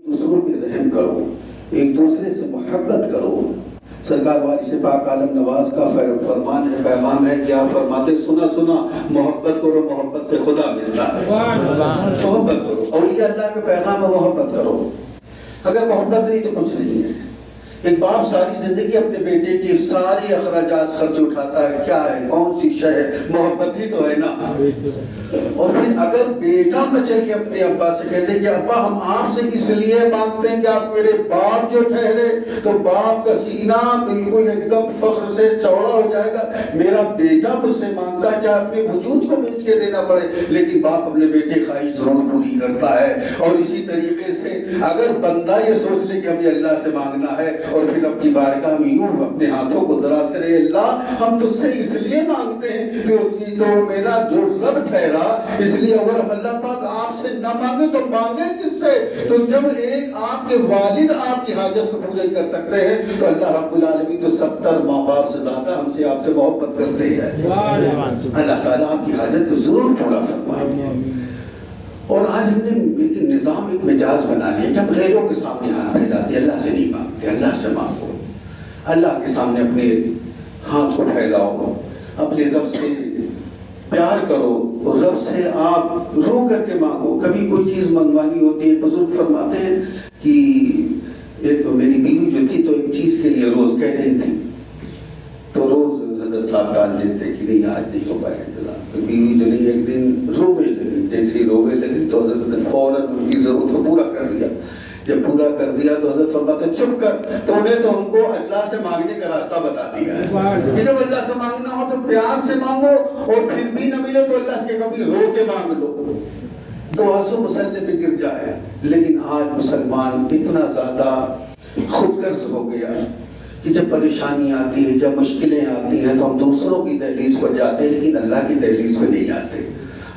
دوسروں پہ رحم کرو، ایک دوسرے سے محبت کرو۔ سرکار والی سے پاک عالم نواز کا فرمان ہے، پیغام ہے، کیا فرماتے؟ سنا سنا محبت کرو، محبت سے خدا ملتا ہے۔ محبت کرو، اولیاء اللہ کا پیغام ہے، محبت کرو۔ اگر محبت نہیں تو کچھ نہیں ہے۔ ایک باپ ساری زندگی اپنے بیٹے کی ساری اخراجات خرچ اٹھاتا ہے، کیا ہے، کون سی شے ہے؟ محبت ہی تو ہے نا۔ اور پھر اگر بیٹا بچل کے اپنے ابا سے کہتے کہ ابا ہم آپ سے اس لیے مانگتے ہیں کہ آپ میرے باپ جو ٹھہرے، تو باپ کا سینہ بالکل ایک دم فخر سے چوڑا ہو جائے گا۔ میرا بیٹا مجھ سے مانگتا ہے، چاہے اپنے وجود کو بیچ کے دینا پڑے، لیکن باپ اپنے بیٹے خواہش ضرور پوری کرتا ہے۔ اور اسی طریقے سے اگر بندہ یہ سوچ لے کہ ہمیں اللہ سے مانگنا ہے اور پھر اپنی بارگاہ میں یوں اپنے ہاتھوں کو دراز کرے، اللہ ہم تجھ سے اس لیے مانگتے ہیں تو میرا جو رب ٹھہرا، اس لیے اگر ہم اللہ پاک آپ سے نہ مانگے تو مانگے کس سے؟ تو جب ایک آپ کے والد آپ کی حاجت کو پورا کر سکتے ہیں تو اللہ رب العالمین تو 70 ماں باپ سے زیادہ ہم سے آپ سے محبت کرتے ہیں۔ اللہ تعالیٰ آپ کی حاجت کو ضرور پورا فرمائیں گے۔ اور آج ہم نے ایک نظام، ایک مجاز بنا لیا کہ ہم غیروں کے سامنے ہاتھ پھیلاتے، اللہ سے نہیں مانگتے۔ اللہ سے مانگو، اللہ کے سامنے اپنے ہاتھ کو پھیلاؤ، اپنے رب سے پیار کرو، اور رب سے آپ رو کر کے مانگو۔ کبھی کوئی چیز منگوانی ہوتی ہے، بزرگ فرماتے ہیں کہ ایک میری بیوی جو تھی تو ایک چیز کے لیے روز کہہ رہی تھی، تو روز حضرت صاحب ڈال دیتے کہ نہیں آج نہیں ہو پائے گا۔ بیوی جو نہیں ایک دن رونے لگی، جیسے رونے لگی تو حضرت نے فوراً ان کی ضرورت کو پورا کر دیا۔ جب پورا کر دیا تو حضرت فرماتے ہیں چپ کر، تو انہیں تو ہم کو اللہ سے مانگنے کا راستہ بتا دیا ہے کہ جب اللہ سے مانگنا ہو تو پیار سے مانگو، اور پھر بھی نہ ملے تو اللہ سے کبھی رو کے مانگ لو تو آنسو مسلح پہ گر جائے۔ لیکن آج مسلمان اتنا زیادہ خود غرض ہو گیا کہ جب پریشانی آتی ہے، جب مشکلیں آتی ہیں تو ہم دوسروں کی دہلیز پر جاتے ہیں، لیکن اللہ کی دہلیز پہ نہیں جاتے۔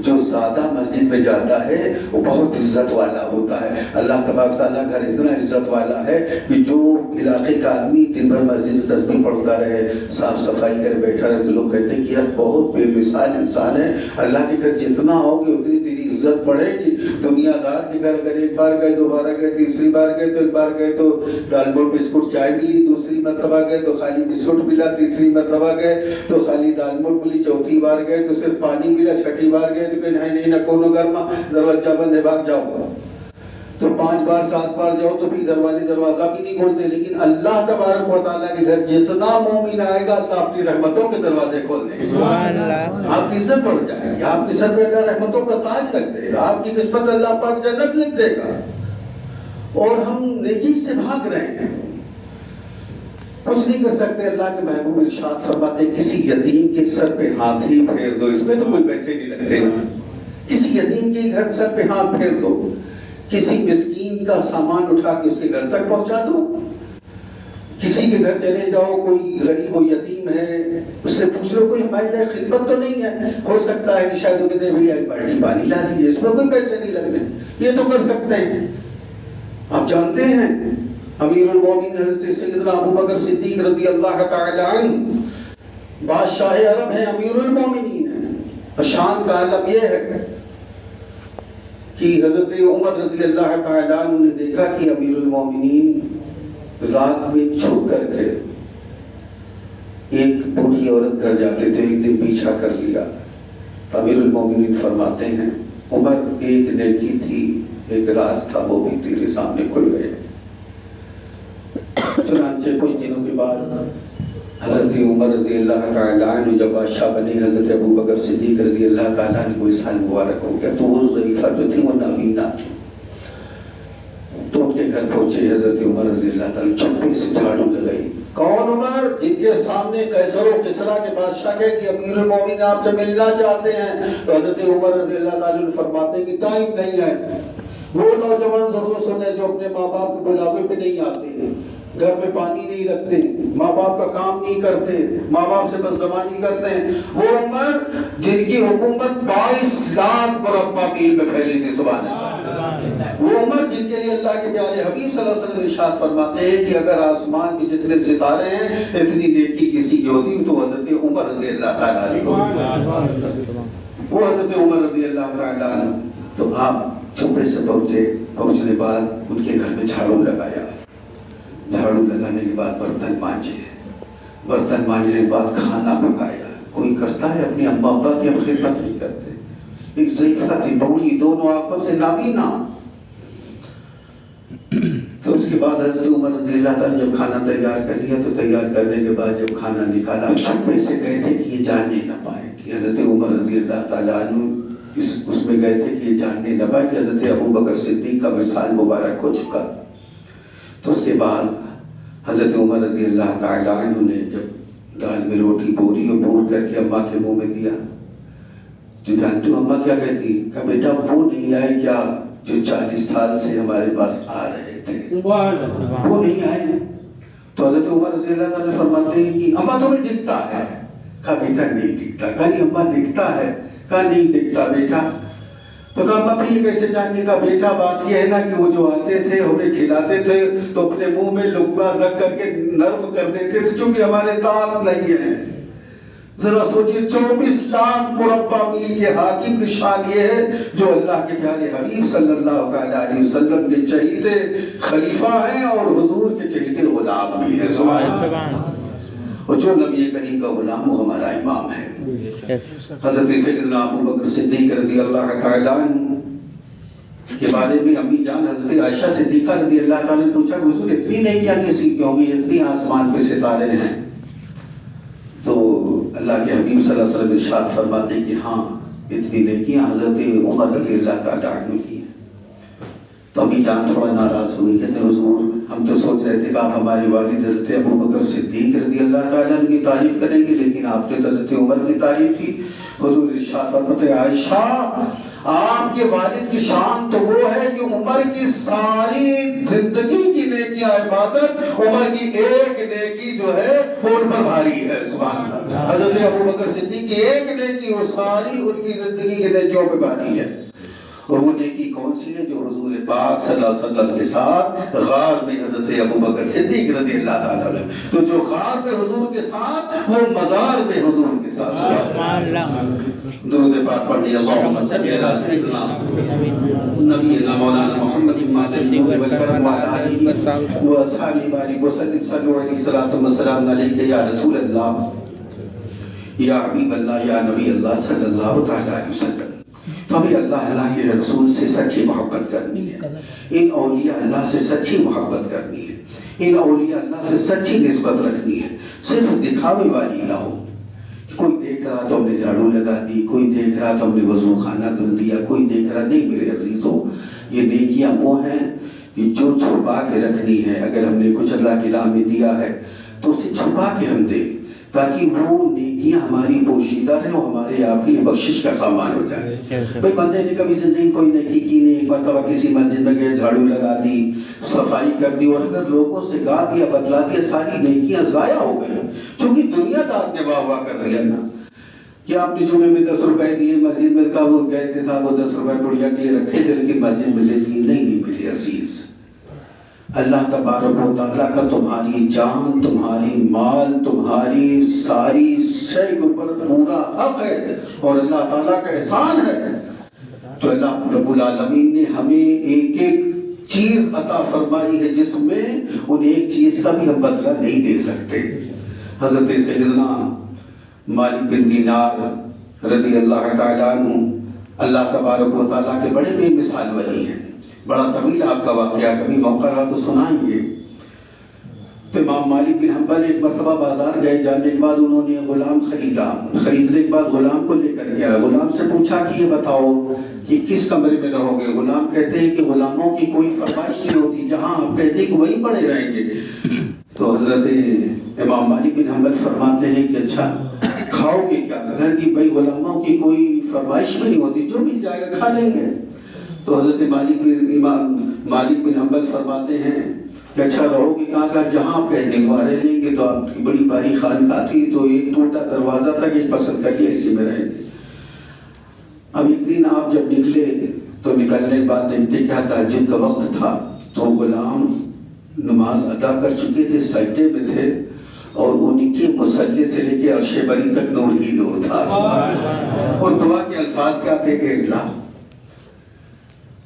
جو زیادہ مسجد میں جاتا ہے وہ بہت عزت والا ہوتا ہے۔ اللہ تبارک تعالیٰ گھر اتنا عزت والا ہے کہ جو علاقے کا آدمی دن بھر مسجد میں تسبیح پڑھتا رہے، صاف صفائی کرے بیٹھا رہے، تو لوگ کہتے ہیں کہ یار بہت بے مثال انسان ہے۔ اللہ کے گھر جتنا ہوگی اتنی تیری عزت بڑھے گی۔ دنیا دار کے گھر اگر ایک بار گئے، دوبارہ گئے، تیسری بار گئے، تو ایک بار گئے تو دال موٹ بسکٹ چائے ملی، دوسری مرتبہ گئے تو خالی بسکٹ ملا، تیسری مرتبہ گئے تو خالی دال موٹ ملی، چوتھی بار گئے تو صرف پانی ملا، چھٹی بار گئے تو کہ نہیں نہ کونو گرما، دروازہ بند ہے، بھاگ جاؤ۔ تو 5 بار 7 بار جاؤ تو بھی گھر والے دروازہ بھی نہیں کھولتے۔ لیکن اللہ تبارک و تعالیٰ کے گھر جتنا مومن آئے گا اللہ اپنی رحمتوں کے دروازے کھول دے گا، آپ کی عزت بڑھ جائے گی، آپ کی سر پہ اللہ رحمتوں کا تاج رکھ دے گا، آپ کی نسبت اللہ پاک جنت لکھ دے گا۔ اور ہم نیکی سے بھاگ رہے ہیں، کچھ نہیں کر سکتے۔ اللہ کے محبوب ارشاد فرماتے کسی یتیم کے سر پہ ہاتھ ہی پھیر دو، اس میں تو کوئی پیسے نہیں لگتے، کسی یتیم کے گھر سر پہ ہاتھ پھیر دو، کسی مسکین کا سامان اٹھا کے اس کے گھر تک پہنچا دو، کسی کے گھر چلے جاؤ، کوئی غریب و یتیم ہے، اس سے پوچھ لو کوئی ہماری لئے خدمت تو نہیں ہے، ہو سکتا ہے کہ شاید وہ کہتے ہیں بھئی ایک بالٹی پانی لا دیجیے، اس میں کوئی پیسے نہیں لگنے، یہ تو کر سکتے ہیں۔ آپ جانتے ہیں امیر المومنین حضرت سیدنا ابو بکر صدیق رضی اللہ تعالی عنہ بادشاہ عرب ہیں، امیر المومنین ہیں، اور شان کا عالم یہ ہے کہ حضرت عمر رضی اللہ تعالی عنہ نے دیکھا کہ امیر المومنین رات میں چھپ کر کے ایک بوڑھی عورت گھر جاتے تھے، ایک دن پیچھا کر لیا۔ تو امیر المومنین فرماتے ہیں عمر ایک نیکی تھی، ایک راز تھا، وہ بھی تیرے سامنے کھل گئے۔ چنانچہ کچھ دنوں کے بعد حضرت عمر رضی اللہ تعالیٰ عنہ جب بادشاہ بنے، حضرت ابو بکر صدیق رضی اللہ تعالیٰ عنہ کو سال مبارک ہو گیا، تو وہ ضعیفہ جو تھی وہ نابینا تھی، تو ان کے گھر پہنچے حضرت عمر رضی اللہ تعالیٰ چھپے سے جھاڑو لگائی۔ کون عمر؟ جن کے سامنے قیصر و کسریٰ کے بادشاہ کہے کہ امیر المومنین آپ سے ملنا چاہتے ہیں، تو حضرت عمر رضی اللہ تعالیٰ عنہ فرماتے ہیں کہ ٹائم نہیں ہے۔ وہ نوجوان ضرور سنے جو اپنے ماں باپ کے بلاوے پہ نہیں آتے، گھر میں پانی نہیں رکھتے، ماں باپ کا کام نہیں کرتے، ماں باپ سے بس زبانی کرتے ہیں، وہ عمر جن کی حکومت 22 لاکھ مربع میل میں پھیلی تھی، سبحان اللہ، وہ عمر جن کے لیے اللہ کے پیارے حبیب صلی اللہ علیہ وسلم ارشاد فرماتے ہیں کہ اگر آسمان میں جتنے ستارے ہیں اتنی نیکی کسی کی ہوتی تو حضرت عمر رضی اللہ تعالیٰ عنہ، وہ حضرت عمر رضی اللہ تعالیٰ عنہ۔ تو آپ چھپے سے پہنچے، پہنچنے بعد ان کے گھر میں جھاڑو لگایا، جھاڑو لگانے کے بعد برتن مانجے، برتن مانجنے کے بعد کھانا پکایا۔ کوئی کرتا ہے اپنی اماں ابا کی ہم خدمت نہیں کرتے؟ ایک ضعیفہ تھی، بوڑھی، دونوں آنکھوں سے نابینا۔ تو اس کے بعد حضرت عمر رضی اللہ تعالیٰ جب کھانا تیار کر لیا تو تیار کرنے کے بعد جب کھانا نکالا چھپے سے گئے تھے کہ یہ جاننے نہ پائے کہ حضرت عمر رضی اللہ تعالیٰ عنہ اس میں گئے تھے کہ یہ جاننے نہ پائے کہ حضرت ابو بکر صدیق کا وصال مبارک ہو چکا۔ تو اس کے بعد حضرت عمر رضی اللہ تعالیٰ عنہ نے جب دال میں روٹی بوری اور بور کر کے اماں کے منہ میں دیا تو جانتے ہو اماں کیا کہتی کہ بیٹا وہ نہیں آئے کیا جو 40 سال سے ہمارے پاس آ رہے تھے، وہ نہیں آئے؟ تو حضرت عمر رضی اللہ تعالیٰ فرماتے ہیں کہ اماں تمہیں دکھتا ہے؟ کہا بیٹا نہیں دکھتا۔ کہا نہیں اماں دکھتا ہے؟ کہا نہیں دکھتا بیٹا۔ تو کہا اماں پھر یہ کیسے جاننے کا بیٹا؟ بات یہ ہے نا کہ وہ جو آتے تھے ہمیں کھلاتے تھے تو اپنے منہ میں لقمہ رکھ کر کے نرم کر دیتے تھے چونکہ ہمارے دانت نہیں ہیں۔ ذرا سوچئے 24 لاکھ مربع میل کے حاکم کی شان یہ ہے جو اللہ کے پیارے حبیب صلی اللہ تعالیٰ علیہ وسلم کے چہیتے خلیفہ ہیں اور حضور کے چہیتے غلام بھی ہیں۔ سبحان اللہ۔ اور جو نبی کریم کا غلام وہ ہمارا امام ہے۔ حضرت سیدنا ابو بکر صدیق رضی اللہ تعالیٰ عنہ کے بارے میں امی جان حضرت عائشہ صدیقہ رضی اللہ تعالیٰ نے پوچھا حضور اتنی نہیں کیا کسی کی ہوگی، اتنی آسمان پہ ستارے ہیں؟ تو اللہ کے حبیب صلی اللہ علیہ وسلم ارشاد فرماتے ہیں کہ ہاں اتنی نیکیاں حضرت عمر رضی اللہ تعالیٰ عنہ کی ہیں۔ تو امی جان تھوڑا ناراض ہوئی، کہتے حضور ہم تو سوچ رہے تھے کہ آپ ہمارے والد حضرت ابو بکر صدیق رضی اللہ تعالیٰ عنہ کی تعریف کریں گے لیکن آپ نے حضرت عمر کی تعریف کی۔ حضور ارشاد فرماتے ہیں عائشہ آپ کے والد کی شان تو وہ ہے کہ عمر کی ساری زندگی کی نیکیاں عبادت، عمر کی ایک نیکی جو ہے وہ ان پر بھاری ہے۔ سبحان اللہ۔ حضرت ابو بکر صدیق کی ایک نیکی اور ساری ان کی زندگی کی نیکیوں پہ بھاری ہے۔ اور وہ نیکی کون سی ہے؟ جو حضور پاک صلی اللہ علیہ وسلم کے ساتھ غار میں حضرت ابو بکر صدیق رضی اللہ تعالیٰ عنہ، تو جو غار میں حضور کے ساتھ وہ مزار میں حضور کے ساتھ۔ سبحان اللہ۔ درود پاک پڑھیے اللہم صلی علی سیدنا نبینا مولانا محمد مادری والکرم وعلی آلہ واصحابہ بارک وسلم صلو علیہ الصلوۃ والسلام علیک یا رسول اللہ یا حبیب اللہ یا نبی اللہ صلی اللہ تعالیٰ علیہ وسلم۔ تو ہمیں اللہ کے رسول سے سچی محبت کرنی ہے، ان اولیاء اللہ سے سچی محبت کرنی ہے، ان اولیاء اللہ سے سچی نسبت رکھنی ہے، صرف دکھاوے والی نہ ہو۔ کوئی دیکھ رہا تو ہم نے جھاڑو لگا دی، کوئی دیکھ رہا تو ہم نے وضو خانہ دھل دیا، کوئی دیکھ رہا نہیں۔ میرے عزیزوں یہ نیکیاں وہ ہیں کہ جو چھپا کے رکھنی ہے۔ اگر ہم نے کچھ اللہ کی راہ میں دیا ہے تو اسے چھپا کے ہم دیں تاکہ وہ نیکیاں ہماری پوشیدہ رہیں اور ہمارے آپ کے لیے بخشش کا سامان ہو جائے۔ بھئی بندے نے کبھی زندگی کوئی نیکی کی نہیں، ایک مرتبہ کسی مسجد میں گئے جھاڑو لگا دی، صفائی کر دی اور اگر لوگوں سے گا دیا بدلا دیا ساری نیکیاں ضائع ہو گئی، چونکہ دنیا دار نے واہ واہ کر دیا نا کہ آپ نے جمعے میں 10 روپے دیے، مسجد میں کہا وہ گئے تھے صاحب وہ 10 روپے بڑھیا کے لیے رکھے تھے لیکن مسجد میں دے دیے۔ نہیں میرے عزیز، اللہ تبارک و تعالیٰ کا تمہاری جان، تمہاری مال، تمہاری ساری شے کے اوپر پورا حق ہے اور اللہ تعالیٰ کا احسان ہے۔ تو اللہ رب العالمین نے ہمیں ایک ایک چیز عطا فرمائی ہے جس میں ان ایک چیز کا بھی ہم بدلہ نہیں دے سکتے۔ حضرت سیدنا مالک بن دینار رضی اللہ تعالیٰ عنہ اللہ تبارک و تعالیٰ کے بڑے بے مثال ولی ہیں۔ بڑا طویل آپ کا واقعہ، کبھی موقع رہا تو سنائیں گے۔ تو امام مالک بن حنبل ایک مرتبہ بازار گئے، جانے کے بعد انہوں نے غلام خریدا، خریدنے کے بعد غلام کو لے کر کے آئے، غلام سے پوچھا کہ یہ بتاؤ کہ کس کمرے میں رہو گے؟ غلام کہتے ہیں کہ غلاموں کی کوئی فرمائش نہیں ہوتی، جہاں آپ کہتے ہیں کہ وہیں پڑے رہیں گے۔ تو حضرت امام مالک بن حنبل فرماتے ہیں کہ اچھا کھاؤ گے کیا؟ کہا کہ بھائی غلاموں کی کوئی فرمائش بھی نہیں ہوتی، جو مل جائے گا کھا لیں گے۔ تو حضرت امام مالک بن حنبل فرماتے ہیں کہ اچھا رہو گے کہاں؟ کہا جہاں آپ کہتے ہیں وہاں رہ لیں گے۔ تو آپ کی بڑی باری خانقاہ تھی تو ایک ٹوٹا دروازہ تھا کہ پسند کر لیا اسی میں رہیں گے۔ اب ایک دن آپ جب نکلے تو نکلنے کے بعد دیکھتے کیا تہجد کا وقت تھا، تو غلام نماز ادا کر چکے تھے، سجدے میں تھے اور ان کے مصلی سے لے کے عرش بری تک نور ہی نور تھا۔ اور دعا کے الفاظ کیا تھے کہ اللہ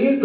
1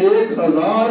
1000